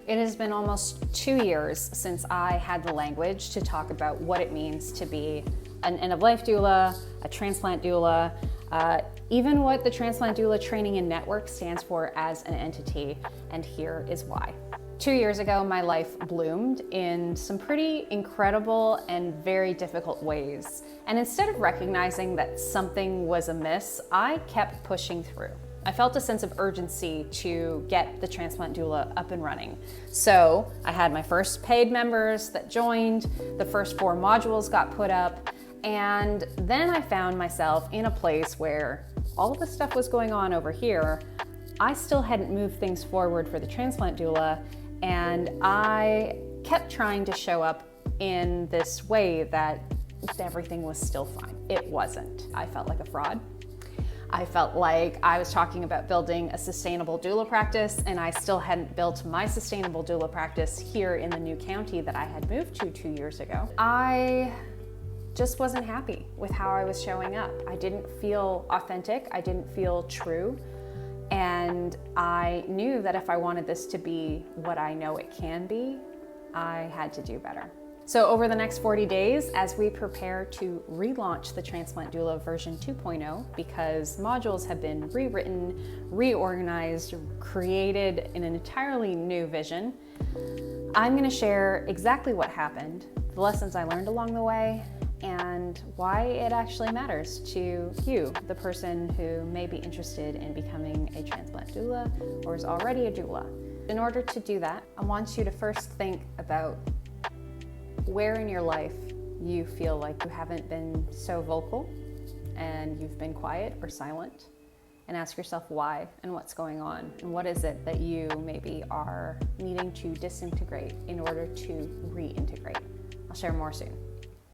It has been almost 2 years since I had the language to talk about what it means to be an end-of-life doula, a transplant doula, even what the Transplant Doula Training and Network stands for as an entity, and here is why. 2 years ago, my life bloomed in some pretty incredible and very difficult ways. And instead of recognizing that something was amiss, I kept pushing through. I felt a sense of urgency to get the Transplant Doula up and running. So I had my first paid members that joined, the first 4 modules got put up, and then I found myself in a place where all the stuff was going on over here. I still hadn't moved things forward for the Transplant Doula, and I kept trying to show up in this way that everything was still fine. It wasn't. I felt like a fraud. I felt like I was talking about building a sustainable doula practice, and I still hadn't built my sustainable doula practice here in the new county that I had moved to 2 years ago. I just wasn't happy with how I was showing up. I didn't feel authentic. I didn't feel true. And I knew that if I wanted this to be what I know it can be, I had to do better. So over the next 40 days, as we prepare to relaunch the Transplant Doula version 2.0, because modules have been rewritten, reorganized, created in an entirely new vision, I'm gonna share exactly what happened, the lessons I learned along the way, and why it actually matters to you, the person who may be interested in becoming a transplant doula or is already a doula. In order to do that, I want you to first think about where in your life you feel like you haven't been so vocal and you've been quiet or silent, and ask yourself why and what's going on, and what is it that you maybe are needing to disintegrate in order to reintegrate. I'll share more soon.